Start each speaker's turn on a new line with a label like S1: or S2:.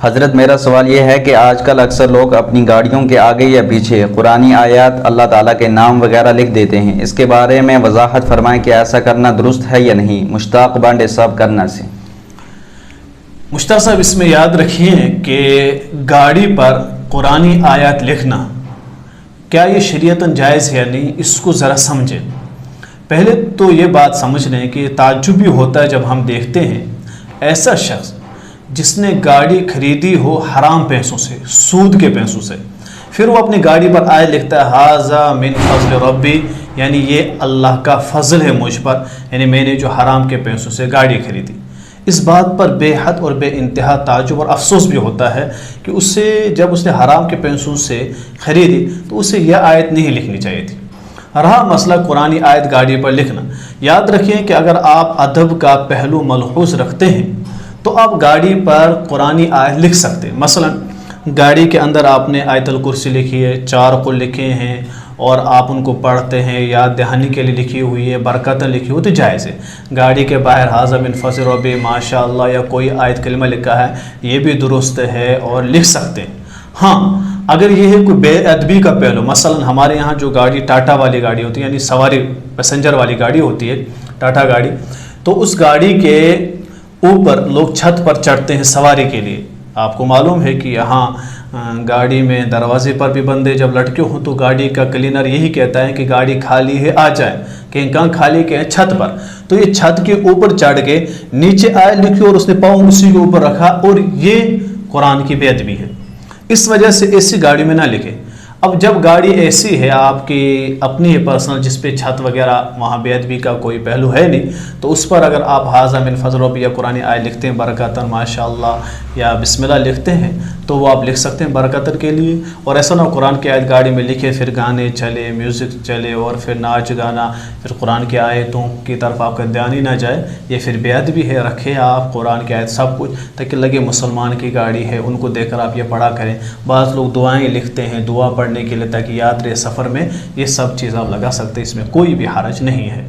S1: حضرت میرا سوال یہ ہے کہ آج کل اکثر لوگ اپنی گاڑیوں کے آگے یا پیچھے قرآنی آیات اللہ تعالیٰ کے نام وغیرہ لکھ دیتے ہیں، اس کے بارے میں وضاحت فرمائیں کہ ایسا کرنا درست ہے یا نہیں؟ مشتاق بانڈے صاحب کرنا سے۔
S2: مشتاق صاحب اس میں یاد رکھیے کہ گاڑی پر قرآنی آیات لکھنا کیا یہ شریعتاً جائز ہے یا نہیں، اس کو ذرا سمجھیں۔ پہلے تو یہ بات سمجھ لیں کہ تعجب بھی ہوتا ہے جب ہم دیکھتے ہیں ایسا شخص جس نے گاڑی خریدی ہو حرام پیسوں سے، سود کے پیسوں سے، پھر وہ اپنی گاڑی پر آئے لکھتا ہے ھذا من فضل ربی، یعنی یہ اللہ کا فضل ہے مجھ پر، یعنی میں نے جو حرام کے پیسوں سے گاڑی خریدی۔ اس بات پر بے حد اور بے انتہا تعجب اور افسوس بھی ہوتا ہے کہ جب اس نے حرام کے پیسوں سے خریدی تو اسے یہ آیت نہیں لکھنی چاہیے تھی۔ رہا مسئلہ قرآنی آیت گاڑی پر لکھنا، یاد رکھیں کہ اگر آپ ادب کا پہلو ملحوظ رکھتے ہیں تو آپ گاڑی پر قرآنی آیت لکھ سکتے ہیں۔ مثلا گاڑی کے اندر آپ نے آیت الکرسی لکھی ہے، 4 قل لکھے ہیں اور آپ ان کو پڑھتے ہیں، یاد دہانی کے لیے لکھی ہوئی ہے، برکتیں لکھی ہوئی، تو جائز ہے۔ گاڑی کے باہر ھذا من فضل ربی ماشاء اللہ یا کوئی آیت کلمہ لکھا ہے، یہ بھی درست ہے اور لکھ سکتے ہیں۔ ہاں اگر یہ ہے کوئی بے ادبی کا پہلو، مثلا ہمارے یہاں جو گاڑی ٹاٹا والی گاڑی ہوتی ہے، یعنی سواری پیسنجر والی گاڑی ہوتی ہے ٹاٹا گاڑی، تو اس گاڑی کے اوپر لوگ چھت پر چڑھتے ہیں سواری کے لیے۔ آپ کو معلوم ہے کہ یہاں گاڑی میں دروازے پر بھی بندے جب لٹکے ہوں تو گاڑی کا کلینر یہی کہتا ہے کہ گاڑی خالی ہے آ جائے، کہ کہاں خالی کہ چھت پر، تو یہ چھت کے اوپر چڑھ کے نیچے آئے لکھی اور اس نے پاؤں اسی کے اوپر رکھا، اور یہ قرآن کی بے ادبی ہے۔ اس وجہ سے ایسی گاڑی میں نہ لکھیں۔ اب جب گاڑی ایسی ہے آپ کی اپنی ہے پرسنل، جس پہ چھت وغیرہ وہاں بے ادبی کا کوئی پہلو ہے نہیں، تو اس پر اگر آپ ھذا من فضل ربی یا قرآن آیت لکھتے ہیں برکاتن ماشاء اللہ یا بسم اللہ لکھتے ہیں تو وہ آپ لکھ سکتے ہیں برکاتن کے لیے۔ اور ایسا نہ قرآن کی آیت گاڑی میں لکھے پھر گانے چلے، میوزک چلے اور پھر ناچ گانا، پھر قرآن کی آیتوں کی طرف آپ کا دھیان ہی نہ جائے، یہ پھر بے ادبی ہے۔ رکھے آپ قرآن کی آیت سب کچھ تاکہ لگے مسلمان کی گاڑی ہے، ان کو دیکھ کر آپ یہ پڑھا کریں۔ بعض لوگ دعائیں لکھتے ہیں دعا پڑھنے کے لیے تاکہ یاد رہے سفر میں، یہ سب چیز آپ لگا سکتے ہیں، اس میں کوئی بھی حرج نہیں ہے۔